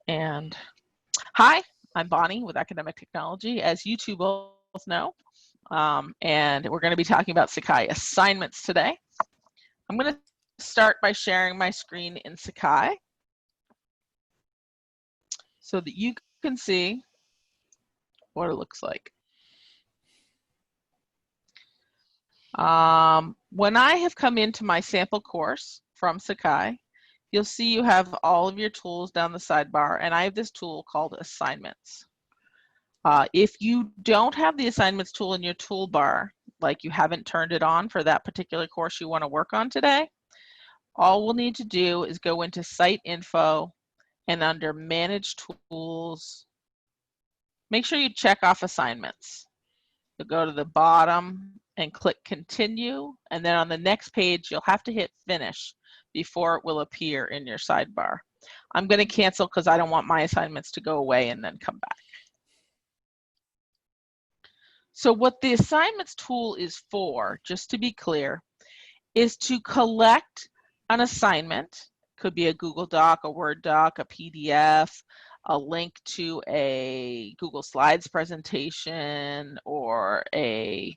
And hi, I'm Bonnie with Academic Technology, as you two both know. And we're going to be talking about Sakai assignments today. I'm going to start by sharing my screen in Sakai so that you can see what it looks like. When I have come into my sample course from Sakai, you'll see you have all of your tools down the sidebar, and I have this tool called Assignments. If you don't have the Assignments tool in your toolbar, like you haven't turned it on for that particular course you want to work on today, all we'll need to do is go into Site Info and under Manage Tools, make sure you check off Assignments. You'll go to the bottom and click Continue, and then on the next page, you'll have to hit Finish before it will appear in your sidebar. I'm going to cancel because I don't want my assignments to go away and then come back. So what the Assignments tool is for, just to be clear, is to collect an assignment. Could be a Google Doc, a Word doc, a PDF, a link to a Google Slides presentation, or a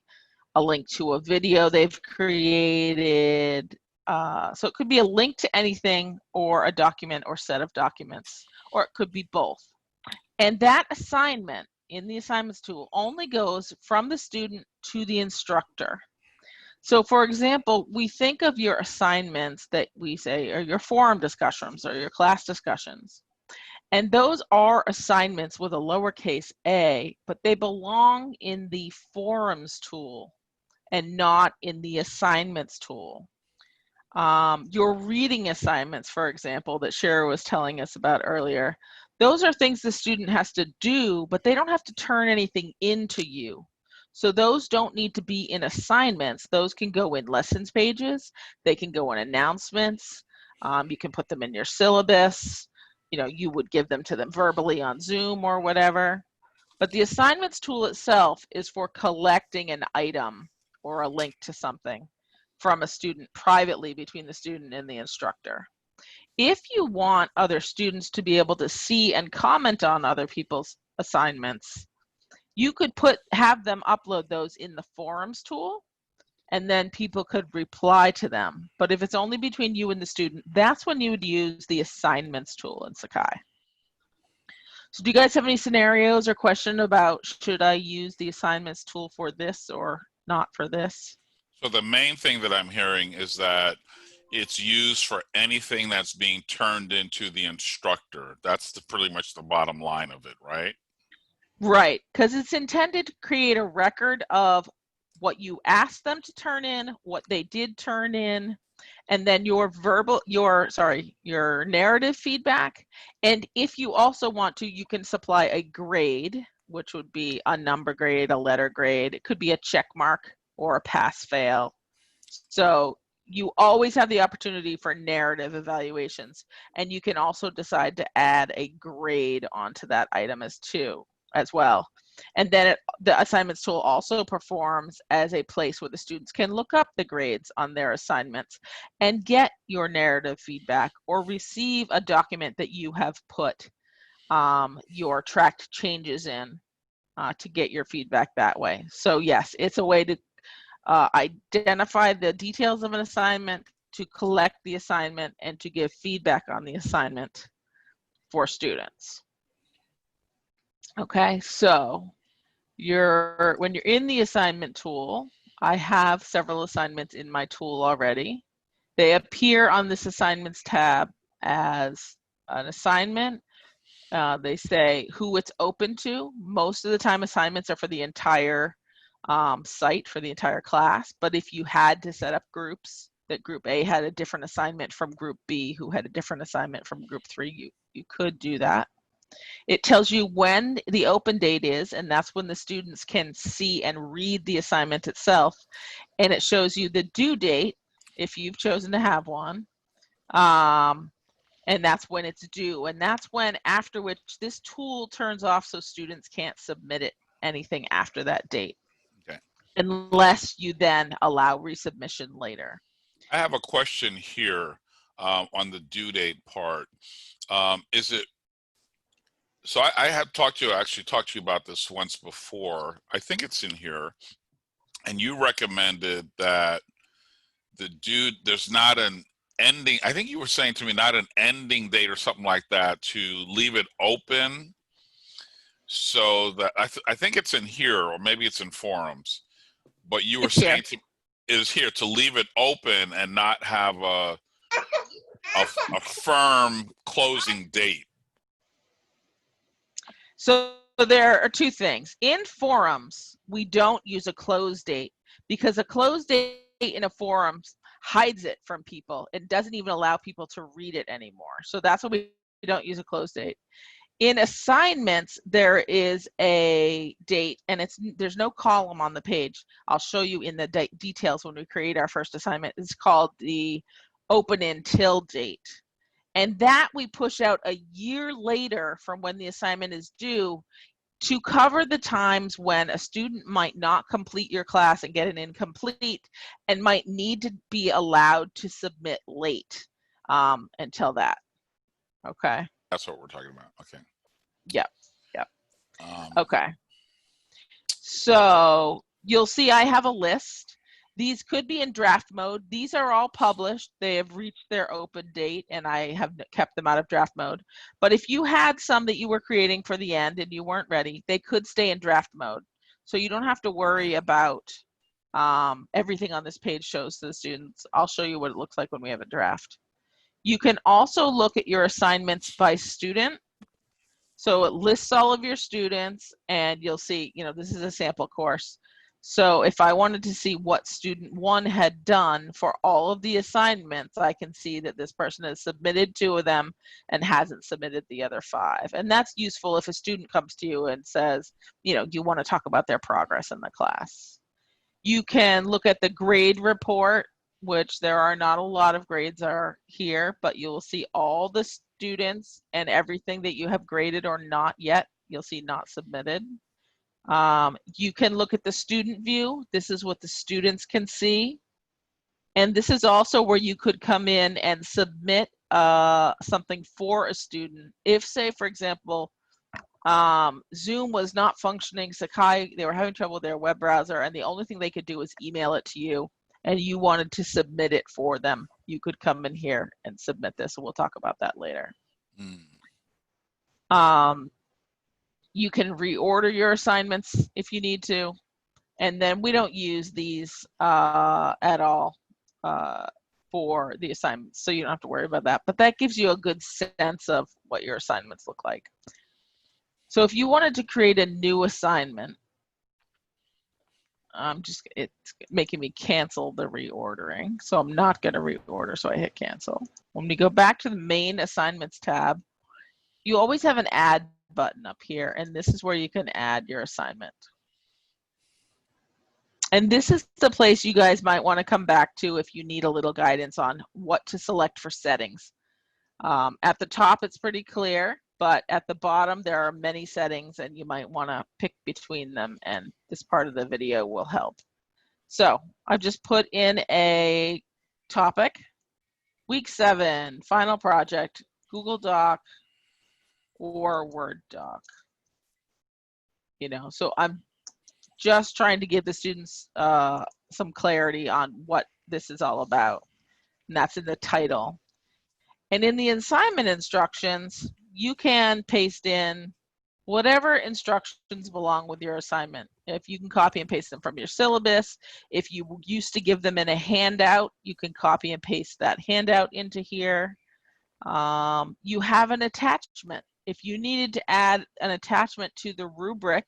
link to a video they've created. So it could be a link to anything, or a document or set of documents, or it could be both. And that assignment in the Assignments tool only goes from the student to the instructor. So for example, we think of your assignments that we say are your forum discussions or your class discussions. And those are assignments with a lowercase a, but they belong in the forums tool and not in the assignments tool. Your reading assignments, for example, that Shara was telling us about earlier, those are things the student has to do, but they don't have to turn anything into you. So those don't need to be in assignments. Those can go in lessons pages. They can go in announcements. You can put them in your syllabus. You know, you would give them to them verbally on Zoom or whatever. But the assignments tool itself is for collecting an item or a link to something from a student privately between the student and the instructor. If you want other students to be able to see and comment on other people's assignments, you could have them upload those in the forums tool, and then people could reply to them. But if it's only between you and the student, that's when you would use the assignments tool in Sakai. So do you guys have any scenarios or question about should I use the assignments tool for this or not for this? So the main thing that I'm hearing is that it's used for anything that's being turned into the instructor. That's pretty much the bottom line of it, right? Right, because it's intended to create a record of what you asked them to turn in, what they did turn in, and then your narrative feedback. And if you also want to, you can supply a grade, which would be a number grade, a letter grade. It could be a check mark or a pass fail. So you always have the opportunity for narrative evaluations, and you can also decide to add a grade onto that item as well. And then the assignments tool also performs as a place where the students can look up the grades on their assignments and get your narrative feedback or receive a document that you have put your tracked changes in to get your feedback that way. So yes, it's a way to identify the details of an assignment, to collect the assignment, and to give feedback on the assignment for students. Okay, so when you're in the assignment tool, I have several assignments in my tool already. They appear on this assignments tab as an assignment. They say who it's open to. Most of the time assignments are for the entire site, for the entire class, but if you had to set up groups, that group A had a different assignment from group B, who had a different assignment from group 3, you could do that. It tells you when the open date is, and that's when the students can see and read the assignment itself, and it shows you the due date if you've chosen to have one, and that's when it's due, and that's when, after which this tool turns off so students can't submit anything after that date. Okay. Unless you then allow resubmission later. I have a question here on the due date part. Is it So I had actually talked to you about this once before. I think it's in here. And you recommended that there's not an ending. I think you were saying to me, not an ending date or something like that, to leave it open so that I think it's in here, or maybe it's in forums, but you were It's here. saying is here to leave it open and not have a firm closing date. So there are two things. In forums, we don't use a close date because a close date in a forum hides it from people. It doesn't even allow people to read it anymore. So that's why we don't use a close date. In assignments, there is a date, and there's no column on the page. I'll show you in the details when we create our first assignment. It's called the open until date. And that we push out a year later from when the assignment is due to cover the times when a student might not complete your class and get an incomplete and might need to be allowed to submit late until that. Okay. That's what we're talking about. Okay. Yep. Yep. Okay. So you'll see I have a list. These could be in draft mode. These are all published. They have reached their open date, and I have kept them out of draft mode. But if you had some that you were creating for the end and you weren't ready, they could stay in draft mode. So you don't have to worry about everything on this page shows to the students. I'll show you what it looks like when we have a draft. You can also look at your assignments by student. So it lists all of your students, and you'll see, this is a sample course. So if I wanted to see what student 1 had done for all of the assignments, I can see that this person has submitted 2 of them and hasn't submitted the other 5. And that's useful if a student comes to you and says, you want to talk about their progress in the class. You can look at the grade report, which there are not a lot of grades are here, but you'll see all the students and everything that you have graded or not yet. You'll see not submitted. You can look at the student view. This is what the students can see. And this is also where you could come in and submit something for a student. If, say, for example, Zoom was not functioning, Sakai, they were having trouble with their web browser, and the only thing they could do was email it to you, and you wanted to submit it for them, you could come in here and submit this, and we'll talk about that later. You can reorder your assignments if you need to, and then we don't use these at all for the assignments, so you don't have to worry about that, but that gives you a good sense of what your assignments look like. So if you wanted to create a new assignment, it's making me cancel the reordering. So I'm not going to reorder, so I hit cancel. When we go back to the main assignments tab, you always have an add button up here, and this is where you can add your assignment. And this is the place you guys might want to come back to if you need a little guidance on what to select for settings. At the top, it's pretty clear, but at the bottom, there are many settings, and you might want to pick between them, and this part of the video will help. So I've just put in a topic, week 7, final project, Google Doc or Word doc. So I'm just trying to give the students some clarity on what this is all about, and that's in the title. And in the assignment instructions, you can paste in whatever instructions belong with your assignment. If you can copy and paste them from your syllabus, if you used to give them in a handout, you can copy and paste that handout into here. You have an attachment. If you needed to add an attachment to the rubric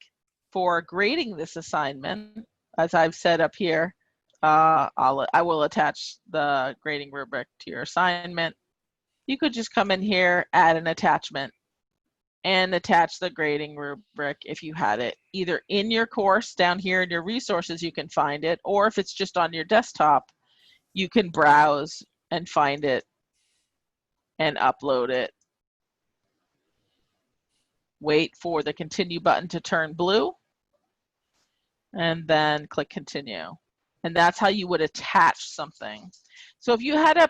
for grading this assignment, as I've said up here, I will attach the grading rubric to your assignment. You could just come in here, add an attachment, and attach the grading rubric if you had it either in your course down here in your resources, you can find it, or if it's just on your desktop, you can browse and find it and upload it. Wait for the continue button to turn blue, and then click continue. And that's how you would attach something. So if you had a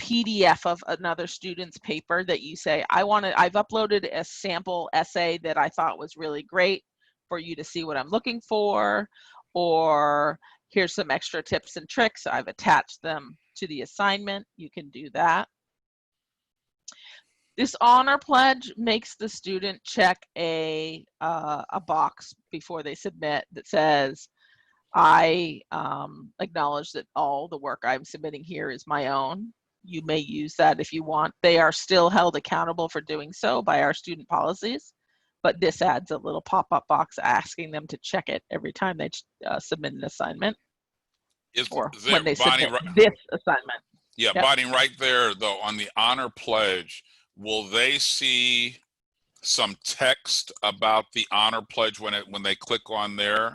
PDF of another student's paper that you say, I've uploaded a sample essay that I thought was really great for you to see what I'm looking for, or here's some extra tips and tricks. I've attached them to the assignment. You can do that. This honor pledge makes the student check a box before they submit that says, I acknowledge that all the work I'm submitting here is my own. You may use that if you want. They are still held accountable for doing so by our student policies, but this adds a little pop-up box asking them to check it every time they submit an assignment, or there, when they Bonnie, submit this assignment. yeah, Yep. Bonnie, right there, though, on the honor pledge, will they see some text about the honor pledge when they click on there?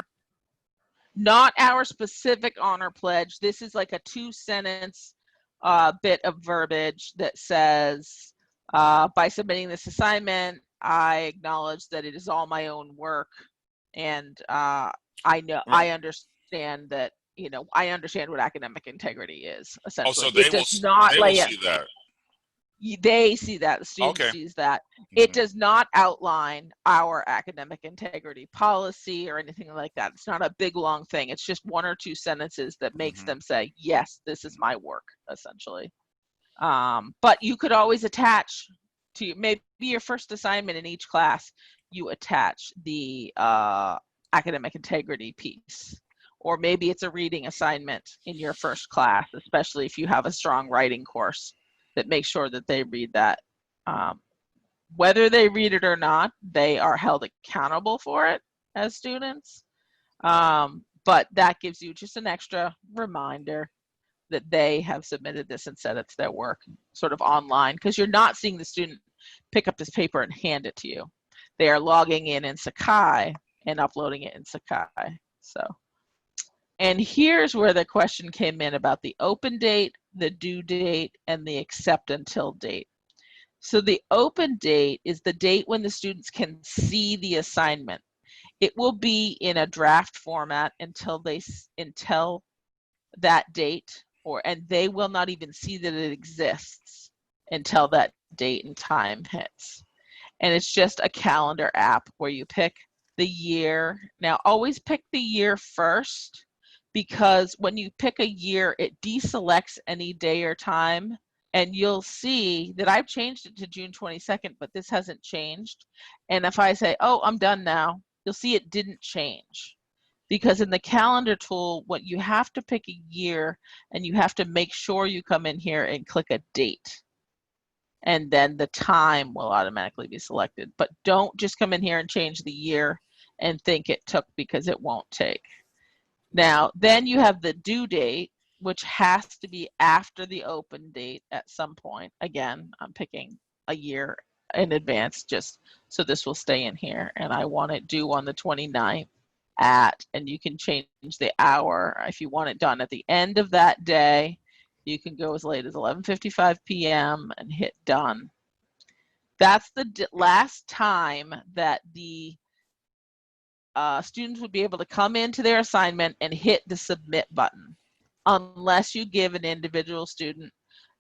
Not our specific honor pledge. This is like a 2-sentence bit of verbiage that says, by submitting this assignment, I acknowledge that it is all my own work, and I understand that, I understand what academic integrity is, essentially. Oh, so it does not they will see that. They see that, the student Okay. sees that. Mm-hmm. It does not outline our academic integrity policy or anything like that. It's not a big long thing. It's just 1 or 2 sentences that makes them say, yes, this is my work, essentially. But you could always attach to maybe your first assignment in each class, you attach the academic integrity piece. Or maybe it's a reading assignment in your first class, especially if you have a strong writing course, that make sure that they read that. Whether they read it or not, they are held accountable for it as students. But that gives you just an extra reminder that they have submitted this and said it's their work, sort of online, because you're not seeing the student pick up this paper and hand it to you. They are logging in Sakai and uploading it in Sakai. So, and here's where the question came in about the open date, the due date, and the accept until date. So the open date is the date when the students can see the assignment. It will be in a draft format until that date, and they will not even see that it exists until that date and time hits. And it's just a calendar app where you pick the year. Now, always pick the year first, because when you pick a year, it deselects any day or time, and you'll see that I've changed it to June 22nd, but this hasn't changed. And if I say, oh, I'm done now, you'll see it didn't change. Because in the calendar tool, what you have to pick a year, and you have to make sure you come in here and click a date. And then the time will automatically be selected. But don't just come in here and change the year and think it took, because it won't take. Now, then you have the due date, which has to be after the open date at some point. Again, I'm picking a year in advance just so this will stay in here. And I want it due on the 29th and you can change the hour. If you want it done at the end of that day, you can go as late as 11:55 p.m. and hit done. That's the last time that the students would be able to come into their assignment and hit the submit button, unless you give an individual student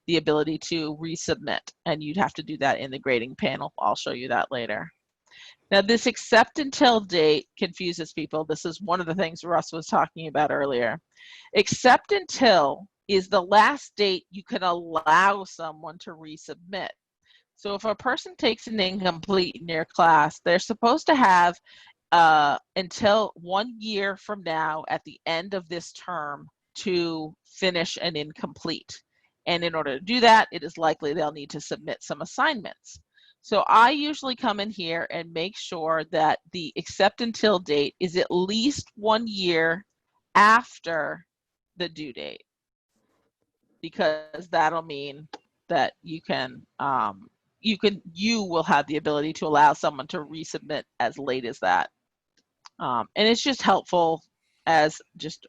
the ability to resubmit, and you'd have to do that in the grading panel. I'll show you that later. Now, this accept until date confuses people. This is one of the things Russ was talking about earlier. Accept until is the last date you can allow someone to resubmit. So if a person takes an incomplete in your class, they're supposed to have until 1 year from now at the end of this term to finish an incomplete. And in order to do that, it is likely they'll need to submit some assignments. So I usually come in here and make sure that the accept until date is at least 1 year after the due date, because that'll mean that you will have the ability to allow someone to resubmit as late as that. And it's just helpful as just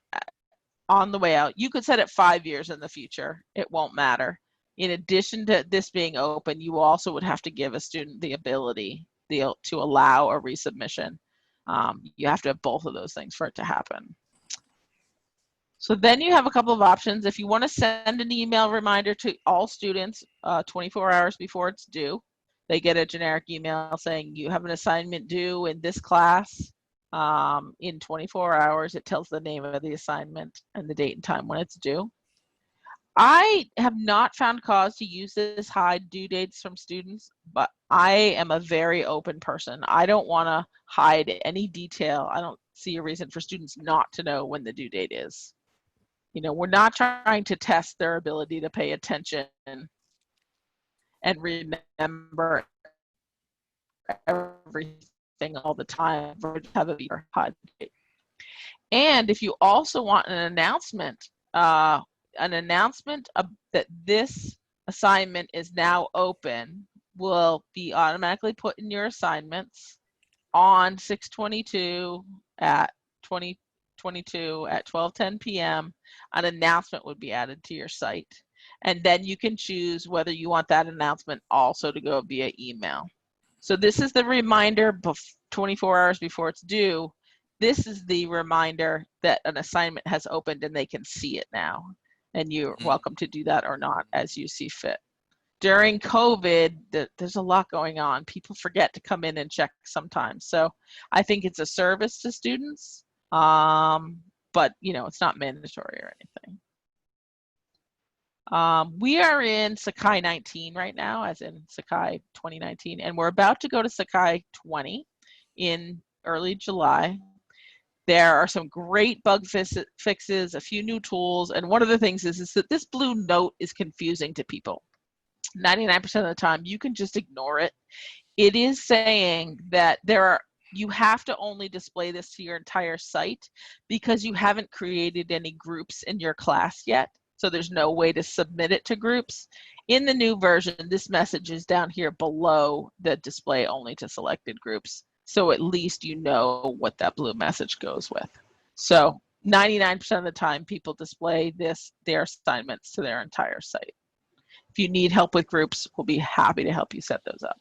on the way out. You could set it 5 years in the future. It won't matter. In addition to this being open, you also would have to give a student the ability to allow a resubmission. You have to have both of those things for it to happen. So then you have a couple of options. If you want to send an email reminder to all students 24 hours before it's due, they get a generic email saying you have an assignment due in this class in 24 hours. It tells the name of the assignment and the date and time when it's due. I have not found cause to use this hide due dates from students, but I am a very open person. I don't want to hide any detail. I don't see a reason for students not to know when the due date is. You know, we're not trying to test their ability to pay attention and remember everything all the time. Or have a hide date. And if you also want an announcement that this assignment is now open will be automatically put in your assignments on 6/22 at 2022 at 12:10 p.m. An announcement would be added to your site. And then you can choose whether you want that announcement also to go via email. So this is the reminder 24 hours before it's due. This is the reminder that an assignment has opened and they can see it now. And you're welcome to do that or not as you see fit. During COVID, there's a lot going on. People forget to come in and check sometimes. So I think it's a service to students, but you know, it's not mandatory or anything. We are in Sakai 19 right now, as in Sakai 2019, and we're about to go to Sakai 20 in early July. There are some great bug fixes, a few new tools, and one of the things is that this blue note is confusing to people. 99% of the time, you can just ignore it. It is saying that you have to only display this to your entire site because you haven't created any groups in your class yet. So there's no way to submit it to groups. In the new version, this message is down here below the display only to selected groups. So at least you know what that blue message goes with. So 99% of the time, people display their assignments to their entire site. If you need help with groups, we'll be happy to help you set those up.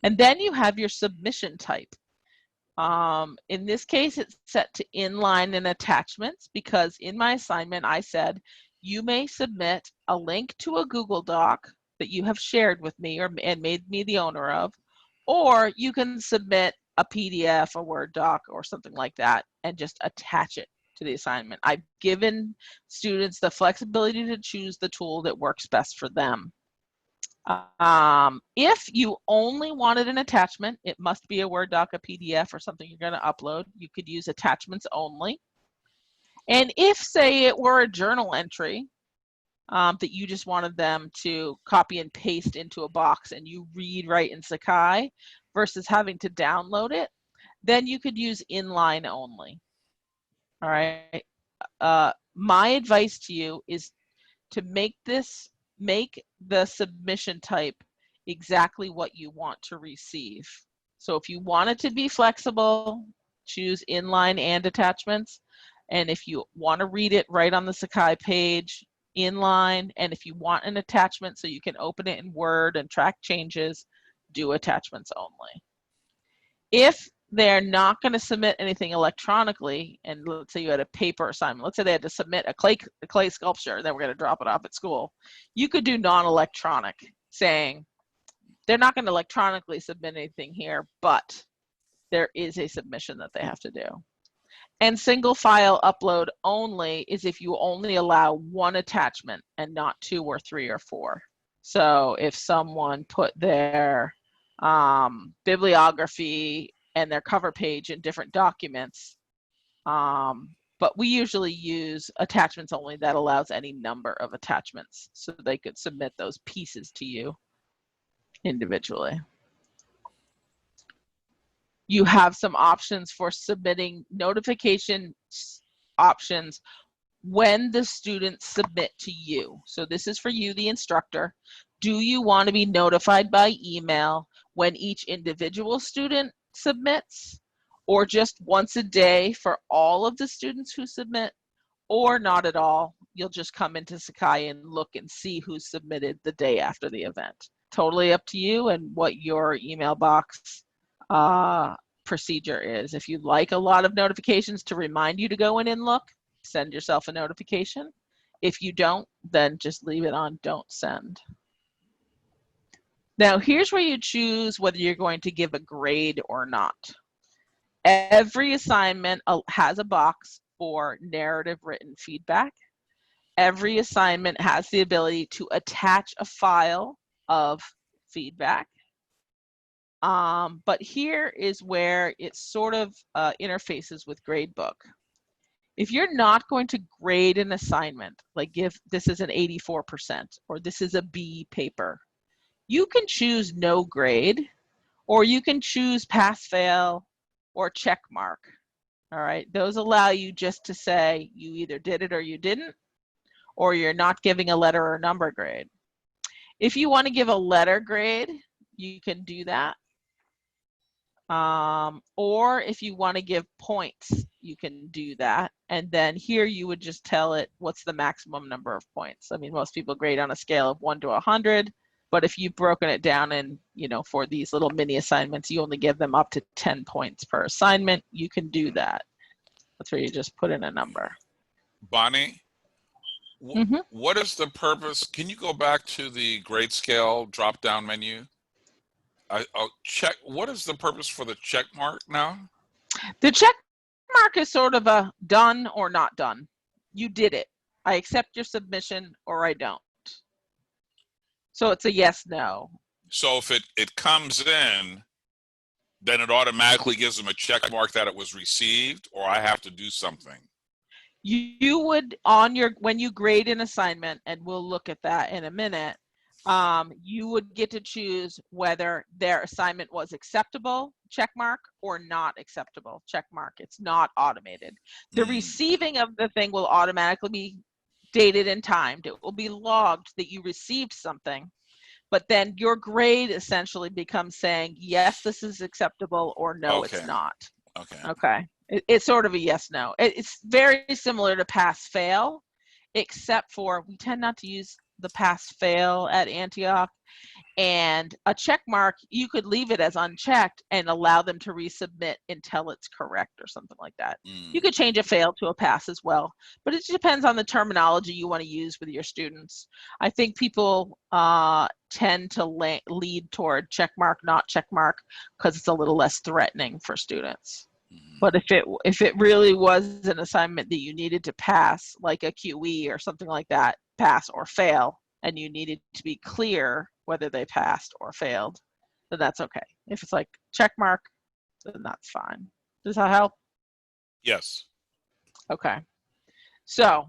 And then you have your submission type. In this case, it's set to inline and attachments because in my assignment, I said, you may submit a link to a Google Doc that you have shared with me and made me the owner of, or you can submit a PDF, a Word doc, or something like that, and just attach it to the assignment. I've given students the flexibility to choose the tool that works best for them. If you only wanted an attachment, it must be a Word doc, a PDF, or something you're going to upload. You could use attachments only. And if, say, it were a journal entry that you just wanted them to copy and paste into a box and you read right in Sakai versus having to download it, then you could use inline only. All right. My advice to you is to make the submission type exactly what you want to receive. So if you want it to be flexible, choose inline and attachments. And if you want to read it right on the Sakai page, inline. And if you want an attachment so you can open it in Word and track changes, do attachments only. If they're not going to submit anything electronically, and let's say you had a paper assignment, let's say they had to submit a clay sculpture, and then we're going to drop it off at school, you could do non-electronic, saying they're not going to electronically submit anything here, but there is a submission that they have to do. And single file upload only is if you only allow one attachment and not 2 or 3 or 4. So if someone put their bibliography and their cover page in different documents, but we usually use attachments only that allows any number of attachments so they could submit those pieces to you individually. You have some options for submitting notification options when the students submit to you. So this is for you, the instructor. Do you want to be notified by email when each individual student submits, or just once a day for all of the students who submit, or not at all? You'll just come into Sakai and look and see who submitted the day after the event. Totally up to you and what your email box procedure is. If you'd like a lot of notifications to remind you to go in and look, send yourself a notification. If you don't, then just leave it on don't send. Now, here's where you choose whether you're going to give a grade or not. Every assignment has a box for narrative written feedback. Every assignment has the ability to attach a file of feedback. But here is where it sort of interfaces with Gradebook. If you're not going to grade an assignment, like if this is an 84% or this is a B paper, you can choose no grade, or you can choose pass, fail, or check mark. All right, those allow you just to say you either did it or you didn't, or you're not giving a letter or number grade. If you want to give a letter grade, you can do that. Or if you want to give points, you can do that. And then here you would just tell it what's the maximum number of points. I mean, most people grade on a scale of 1 to 100, but if you've broken it down and, you know, for these little mini assignments, you only give them up to 10 points per assignment, you can do that. That's where you just put in a number. Bonnie, what is the purpose? Can you go back to the grade scale drop-down menu? I'll check. What is the purpose for the check mark now? The check mark is sort of a done or not done. You did it. I accept your submission or I don't. So it's a yes, no. So if it comes in, then it automatically gives them a check mark that it was received, or I have to do something. You would, when you grade an assignment, and we'll look at that in a minute, you would get to choose whether their assignment was acceptable, check mark, or not acceptable, check mark. It's not automated. The receiving of the thing will automatically be dated and timed. It will be logged that you received something, but then your grade essentially becomes saying, yes, this is acceptable, or no, it's not. Okay. It's sort of a yes, no. It's very similar to pass, fail, except for we tend not to use the pass, fail at Antioch. And a check mark, you could leave it as unchecked and allow them to resubmit until it's correct or something like that. You could change a fail to a pass as well, but it depends on the terminology you want to use with your students. I think people tend to lead toward check mark, not check mark, because it's a little less threatening for students. But if it really was an assignment that you needed to pass, like a QE or something like that, pass or fail, and you needed to be clear whether they passed or failed, then that's okay. If it's like check mark, then that's fine. Does that help? Yes. Okay. So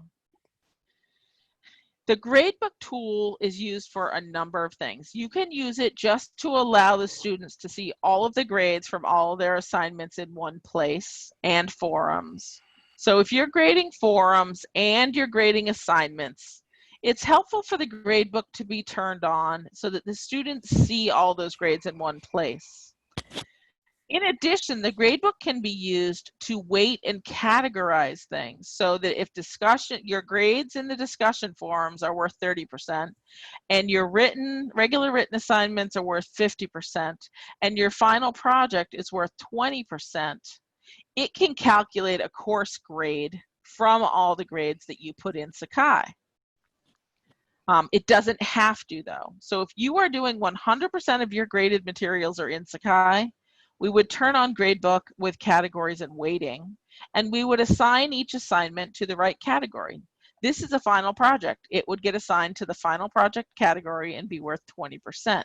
the Gradebook tool is used for a number of things. You can use it just to allow the students to see all of the grades from all of their assignments in one place, and forums. So if you're grading forums and you're grading assignments, it's helpful for the Gradebook to be turned on so that the students see all those grades in one place. In addition, the Gradebook can be used to weight and categorize things so that if your grades in the discussion forums are worth 30% and your regular written assignments are worth 50% and your final project is worth 20%, it can calculate a course grade from all the grades that you put in Sakai. It doesn't have to, though. So if you are doing 100% of your graded materials are in Sakai, we would turn on Gradebook with categories and weighting, and we would assign each assignment to the right category. This is a final project. It would get assigned to the final project category and be worth 20%.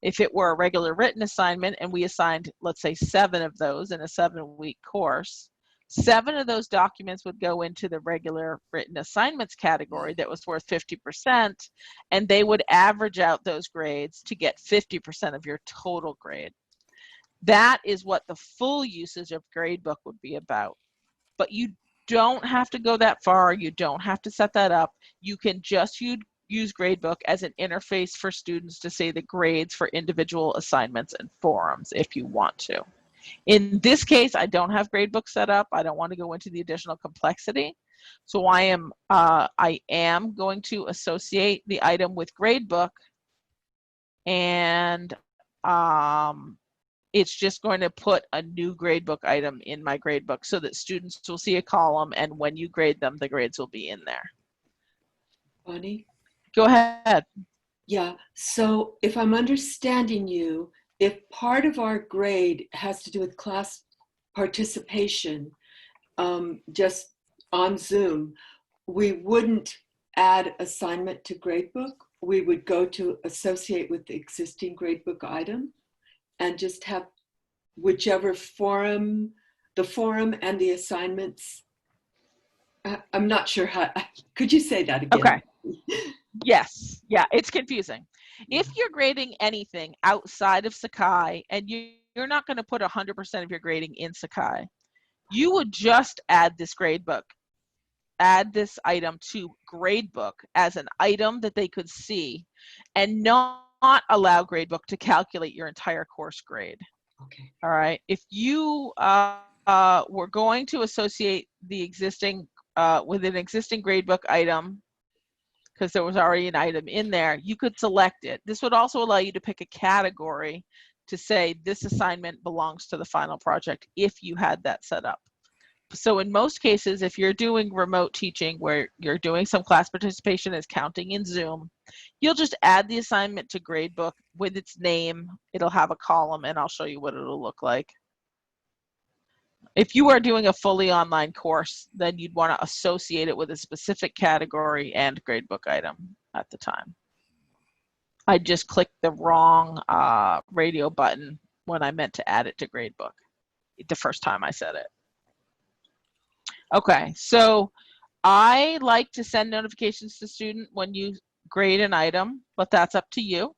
If it were a regular written assignment and we assigned, let's say, 7 of those in a 7-week course, 7 of those documents would go into the regular written assignments category that was worth 50%, and they would average out those grades to get 50% of your total grade. That is what the full usage of Gradebook would be about. But you don't have to go that far. You don't have to set that up. You can just use Gradebook as an interface for students to say the grades for individual assignments and forums if you want to. In this case, I don't have Gradebook set up. I don't want to go into the additional complexity. So I am going to associate the item with Gradebook, and It's just going to put a new gradebook item in my gradebook so that students will see a column, and when you grade them, the grades will be in there. Bonnie? Go ahead. Yeah, so if I'm understanding you, if part of our grade has to do with class participation, just on Zoom, we wouldn't add assignment to gradebook. We would go to associate with the existing gradebook item and just have whichever forum, the forum and the assignments. I'm not sure how, could you say that again? Okay. Yes. Yeah, it's confusing. If you're grading anything outside of Sakai and you're not going to put 100% of your grading in Sakai, you would just add this gradebook, add this item to gradebook as an item that they could see, and not allow gradebook to calculate your entire course grade. Okay. All right. If you were going to associate the existing with an existing gradebook item, because there was already an item in there, you could select it. This would also allow you to pick a category to say this assignment belongs to the final project if you had that set up. So in most cases, if you're doing remote teaching where you're doing some class participation as counting in Zoom, you'll just add the assignment to gradebook with its name. It'll have a column, and I'll show you what it'll look like. If you are doing a fully online course, then you'd want to associate it with a specific category and gradebook item at the time. I just clicked the wrong radio button when I meant to add it to gradebook the first time I said it. Okay, so I like to send notifications to student when you grade an item, but that's up to you.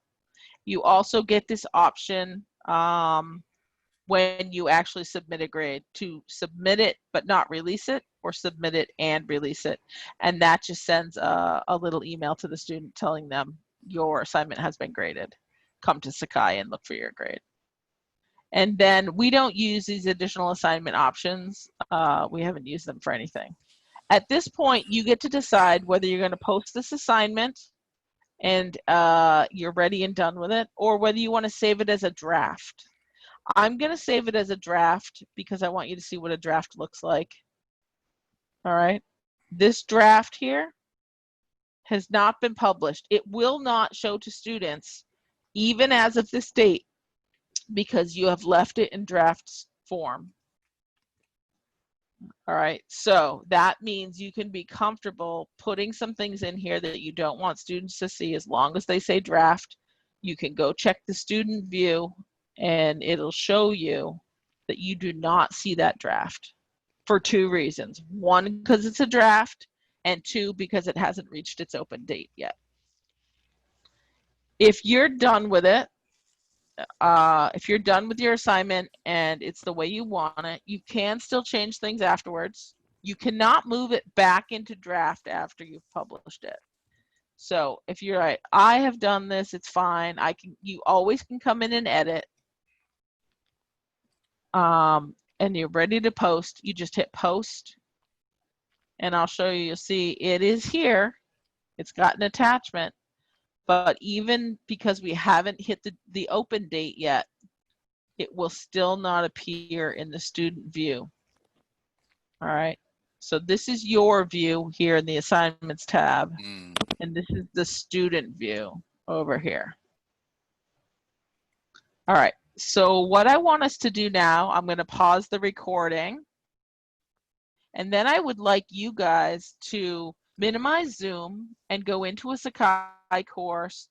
You also get this option when you actually submit a grade to submit it but not release it, or submit it and release it. And that just sends a little email to the student telling them your assignment has been graded. Come to Sakai and look for your grade. And then we don't use these additional assignment options. We haven't used them for anything. At this point, you get to decide whether you're going to post this assignment and you're ready and done with it, or whether you want to save it as a draft. I'm going to save it as a draft because I want you to see what a draft looks like. All right. This draft here has not been published. It will not show to students even as of this date because you have left it in draft form. All right, so that means you can be comfortable putting some things in here that you don't want students to see. As long as they say draft, you can go check the student view and it'll show you that you do not see that draft for two reasons. One, because it's a draft, and two, because it hasn't reached its open date yet. If you're done with it, if you're done with your assignment and it's the way you want it, you can still change things afterwards. You cannot move it back into draft after you've published it. So if you're like, I have done this, it's fine. You always can come in and edit. And you're ready to post. You just hit post, and I'll show you. You'll see it is here. It's got an attachment. But even because we haven't hit the open date yet, it will still not appear in the student view. All right. So this is your view here in the assignments tab, and this is the student view over here. All right. So what I want us to do now, I'm going to pause the recording, and then I would like you guys to minimize Zoom and go into a Sakai course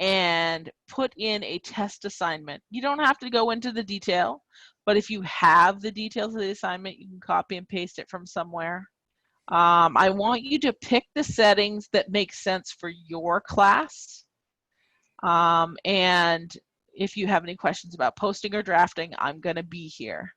and put in a test assignment. You don't have to go into the detail, but if you have the details of the assignment, you can copy and paste it from somewhere. I want you to pick the settings that make sense for your class. And if you have any questions about posting or drafting, I'm going to be here.